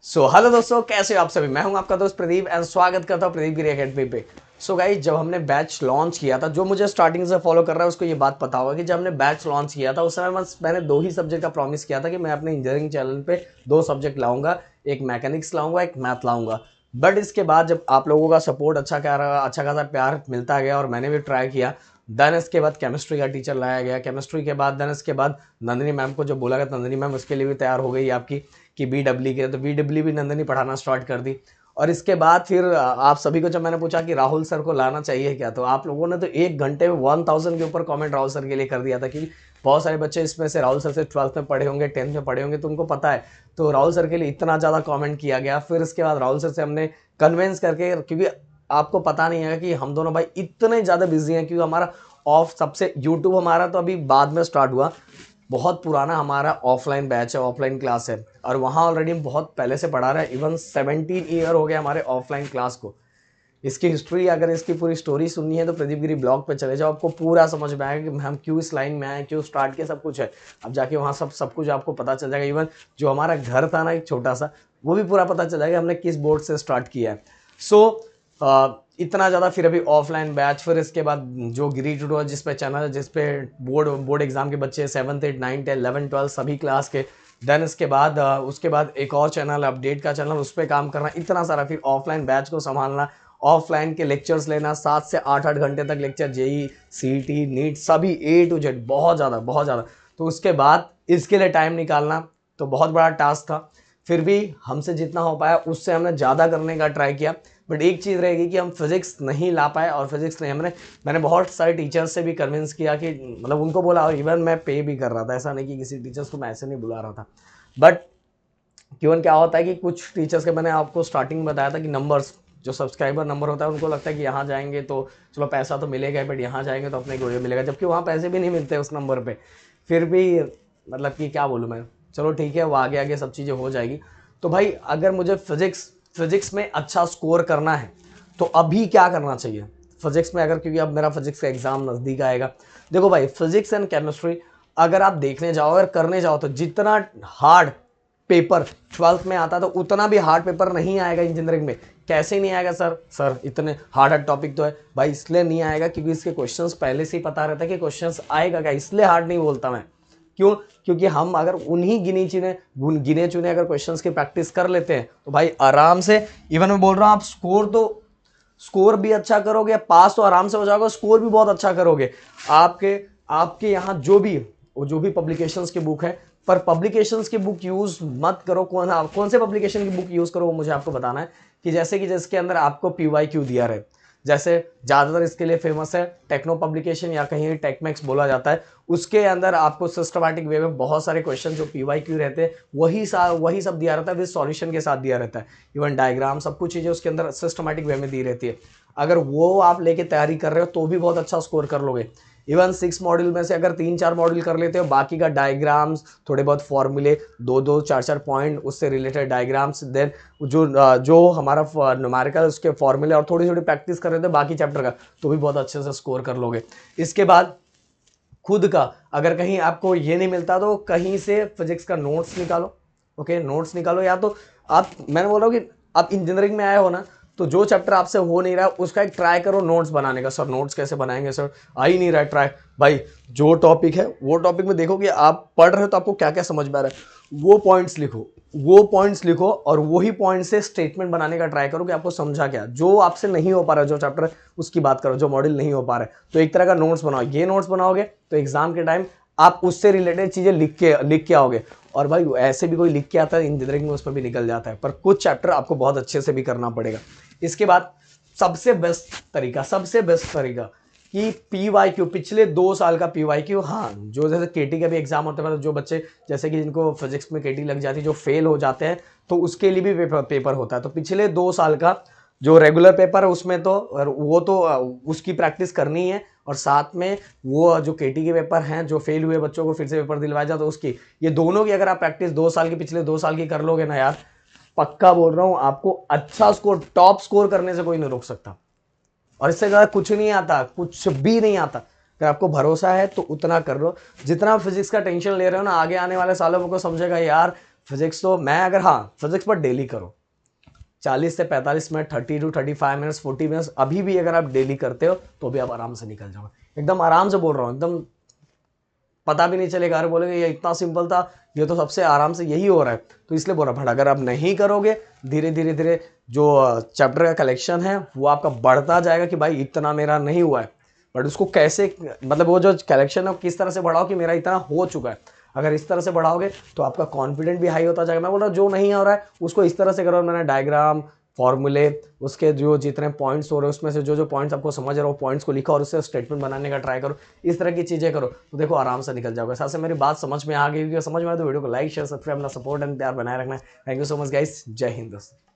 Hello दोस्तों, कैसे हो आप सभी। मैं हूं आपका दोस्त प्रदीप एंड स्वागत करता हूं प्रदीप गिरी एकेडमी पे। गाइस, जब हमने बैच लॉन्च किया था, जो मुझे स्टार्टिंग से फॉलो कर रहा है उसको ये बात पता होगा कि जब हमने बैच लॉन्च किया था उस समय बस मैंने दो ही सब्जेक्ट का प्रॉमिस किया था कि मैं अपने इंजीनियरिंग चैनल पे दो सब्जेक्ट लाऊंगा, एक मैकेनिक्स लाऊंगा, एक मैथ लाऊंगा। बट इसके बाद जब आप लोगों का सपोर्ट अच्छा खासा प्यार मिलता गया और मैंने भी ट्राई किया, देन इसके बाद केमिस्ट्री का टीचर लाया गया। केमिस्ट्री के बाद देन इसके बाद नंदिनी मैम को जो बोला गया, नंदिनी मैम उसके लिए भी तैयार हो गई आपकी कि BW के, तो BW भी नंदिनी पढ़ाना स्टार्ट कर दी। और इसके बाद फिर आप सभी को जब मैंने पूछा कि राहुल सर को लाना चाहिए क्या, तो आप लोगों ने तो एक घंटे में 1000 के ऊपर कमेंट राहुल सर के लिए कर दिया था। कि बहुत सारे बच्चे इसमें से राहुल सर से 12th में पढ़े होंगे, 10th में पढ़े होंगे, तो उनको पता है। तो राहुल सर के लिए इतना ज़्यादा कॉमेंट किया गया। फिर इसके बाद राहुल सर से हमने कन्विंस करके, क्योंकि आपको पता नहीं है कि हम दोनों भाई इतने ज़्यादा बिजी हैं, क्योंकि हमारा ऑफ सबसे यूट्यूब हमारा तो अभी बाद में स्टार्ट हुआ। बहुत पुराना हमारा ऑफलाइन बैच है, ऑफलाइन क्लास है, और वहाँ ऑलरेडी हम बहुत पहले से पढ़ा रहे हैं। इवन 17 ईयर हो गए हमारे ऑफलाइन क्लास को। इसकी हिस्ट्री, अगर इसकी पूरी स्टोरी सुननी है तो प्रदीप गिरी ब्लॉग पे चले जाओ, आपको पूरा समझ में आएगा कि हम क्यों इस लाइन में आए, क्यों स्टार्ट किया, सब कुछ है। अब जाके वहाँ सब कुछ आपको पता चल जाएगा। इवन जो हमारा घर था ना एक छोटा सा, वो भी पूरा पता चल जाएगा हमने किस बोर्ड से स्टार्ट किया है। इतना ज़्यादा फिर अभी ऑफलाइन बैच, फिर इसके बाद जो गिरी टूडो जिस पे चैनल है, जिस पे बोर्ड एग्जाम के बच्चे 7th 8 9 10 11 12 सभी क्लास के। देन उसके बाद एक और चैनल अपडेट का चैनल, उस पर काम करना, इतना सारा फिर ऑफलाइन बैच को संभालना, ऑफलाइन के लेक्चर्स लेना, 7 से 8 घंटे तक लेक्चर, JEE CET नीट सभी A to Z, बहुत ज़्यादा। तो उसके बाद इसके लिए टाइम निकालना तो बहुत बड़ा टास्क था। फिर भी हमसे जितना हो पाया उससे हमने ज़्यादा करने का ट्राई किया। बट एक चीज़ रहेगी कि हम फिजिक्स नहीं ला पाए, और फिजिक्स नहीं मैंने बहुत सारे टीचर्स से भी कन्विंस किया कि मतलब उनको बोला, और इवन मैं पे भी कर रहा था। ऐसा नहीं कि किसी टीचर्स को मैं ऐसे नहीं बुला रहा था। बट क्यों क्या होता है कि कुछ टीचर्स के, मैंने आपको स्टार्टिंग में बताया था कि नंबर्स, जो सब्सक्राइबर नंबर होता है, उनको लगता है कि यहाँ जाएंगे तो चलो पैसा तो मिलेगा, बट यहाँ जाएंगे तो अपने को मिलेगा, जबकि वहाँ पैसे भी नहीं मिलते उस नंबर पे। फिर भी मतलब कि क्या बोलूँ मैं, चलो ठीक है, वो आगे आगे सब चीज़ें हो जाएगी। तो भाई अगर मुझे फिजिक्स में अच्छा स्कोर करना है तो अभी क्या करना चाहिए फिजिक्स में, अगर, क्योंकि अब मेरा फिजिक्स का एग्जाम नज़दीक आएगा। देखो भाई, फिजिक्स एंड केमिस्ट्री अगर आप देखने जाओ, अगर करने जाओ, तो जितना हार्ड पेपर 12th में आता तो उतना भी हार्ड पेपर नहीं आएगा इंजीनियरिंग में। कैसे नहीं आएगा सर इतने हार्ड टॉपिक तो है भाई। इसलिए नहीं आएगा क्योंकि इसके क्वेश्चंस पहले से ही पता रहता है कि क्वेश्चंस आएगा क्या, इसलिए हार्ड नहीं बोलता मैं। क्यों? क्योंकि हम अगर उन्हीं गिने चुने अगर क्वेश्चंस की प्रैक्टिस कर लेते हैं तो भाई आराम से, इवन मैं बोल रहा हूँ, आप स्कोर भी अच्छा करोगे, पास तो आराम से हो जाओगे, स्कोर भी बहुत अच्छा करोगे। आपके आपके यहाँ जो भी पब्लिकेशंस की बुक है, पर पब्लिकेशंस की बुक यूज मत करो। कौन से पब्लिकेशन की बुक यूज करो वो मुझे आपको बताना है। कि जैसे कि जिसके अंदर आपको PYQ दिया रहे, जैसे ज़्यादातर इसके लिए फेमस है टेक्नो पब्लिकेशन, या कहीं टेकमैक्स बोला जाता है। उसके अंदर आपको सिस्टमैटिक वे में बहुत सारे क्वेश्चन जो PYQ रहते हैं वही सब दिया रहता है, विद सॉल्यूशन के साथ दिया रहता है। इवन डायग्राम, सब कुछ चीज़ें उसके अंदर सिस्टमैटिक वे में दी रहती है। अगर वो आप लेके तैयारी कर रहे हो तो भी बहुत अच्छा स्कोर कर लोगे। इवन 6 मॉड्यूल में से अगर 3-4 मॉड्यूल कर लेते हो, बाकी का डायग्राम्स, थोड़े बहुत फॉर्मूले, 2-2 4-4 पॉइंट उससे रिलेटेड डायग्राम्स, देन जो हमारा न्यूमेरिकल उसके फॉर्मूले, और थोड़ी थोड़ी प्रैक्टिस कर रहे थे बाकी चैप्टर का, तो भी बहुत अच्छे से स्कोर कर लोगे। इसके बाद खुद का, अगर कहीं आपको ये नहीं मिलता तो कहीं से फिजिक्स का नोट्स निकालो। ओके, नोट्स निकालो, या तो मैंने बोल रहा हूँ कि आप इंजीनियरिंग में आए हो ना, तो जो चैप्टर आपसे हो नहीं रहा है उसका एक ट्राई करो नोट्स बनाने का। सर नोट्स कैसे बनाएंगे सर, आ ही नहीं रहा है। ट्राई भाई, जो टॉपिक है वो टॉपिक में देखो कि आप पढ़ रहे हो तो आपको क्या क्या समझ में आ रहा है, वो पॉइंट्स लिखो और वही पॉइंट से स्टेटमेंट बनाने का ट्राई करो कि आपको समझा क्या। जो आपसे नहीं हो पा रहा है, जो चैप्टर उसकी बात करो, जो मॉड्यूल नहीं हो पा रहा है, तो एक तरह का नोट्स बनाओ। ये नोट्स बनाओगे तो एग्जाम के टाइम आप उससे रिलेटेड चीज़ें लिख के आओगे। और भाई ऐसे भी कोई लिख के आता है इंजीनियरिंग में, उसमें भी निकल जाता है, पर कुछ चैप्टर आपको बहुत अच्छे से भी करना पड़ेगा। इसके बाद सबसे बेस्ट तरीका कि PYQ, पिछले 2 साल का PYQ, हाँ, जो जैसे KT का भी एग्जाम होता है, मतलब जो बच्चे जैसे कि जिनको फिजिक्स में KT लग जाती है, जो फेल हो जाते हैं, तो उसके लिए भी पेपर होता है। तो पिछले 2 साल का जो रेगुलर पेपर है उसमें तो वो तो उसकी प्रैक्टिस करनी है, और साथ में वो जो KT के पेपर हैं, जो फेल हुए बच्चों को फिर से पेपर दिलवाया जाए, तो उसकी, ये दोनों की अगर आप प्रैक्टिस 2 साल की, पिछले 2 साल की कर लोगे ना यार, पक्का बोल रहा हूं आपको, अच्छा स्कोर, टॉप स्कोर करने से कोई नहीं रोक सकता। और इससे ज़्यादा कुछ नहीं आता, कुछ भी नहीं आता। अगर आपको भरोसा है तो उतना कर लो। जितना फिजिक्स का टेंशन ले रहे हो ना, आगे आने वाले सालों में को समझेगा यार फिजिक्स तो मैं अगर, हाँ फिजिक्स पर डेली करो 40 से 45 मिनट, 30 to 35 मिनट्स, 40 मिनट्स अभी भी अगर आप डेली करते हो तो भी आप आराम से निकल जाओगे। एकदम आराम से बोल रहा हूँ, एकदम पता भी नहीं चलेगा। अरे बोलेंगे ये इतना सिंपल था, ये तो सबसे आराम से यही हो रहा है, तो इसलिए बोल रहा हूँ। बट अगर आप नहीं करोगे, धीरे धीरे धीरे जो चैप्टर का कलेक्शन है वो आपका बढ़ता जाएगा कि भाई इतना मेरा नहीं हुआ है, बट उसको कैसे, मतलब वो जो कलेक्शन है किस तरह से बढ़ाओ कि मेरा इतना हो चुका है। अगर इस तरह से बढ़ाओगे तो आपका कॉन्फिडेंट भी हाई होता जाएगा। मैं बोल रहा हूँ जो नहीं हो रहा है उसको इस तरह से करो। मैंने डायग्राम, फॉर्मूले, उसके जो जितने पॉइंट्स हो रहे हैं उसमें से जो जो पॉइंट्स आपको समझ रहे हो पॉइंट्स को लिखो और उससे स्टेटमेंट बनाने का ट्राई करो। इस तरह की चीजें करो तो देखो आराम से निकल जाओगे। साथ से मेरी बात समझ में आ गई, समझ में आए तो वीडियो को लाइक शेयर सब्सक्राइब अपना सपोर्ट एंड प्यार बनाए रखना। Thank you so much guys, जय हिंद दोस्तों।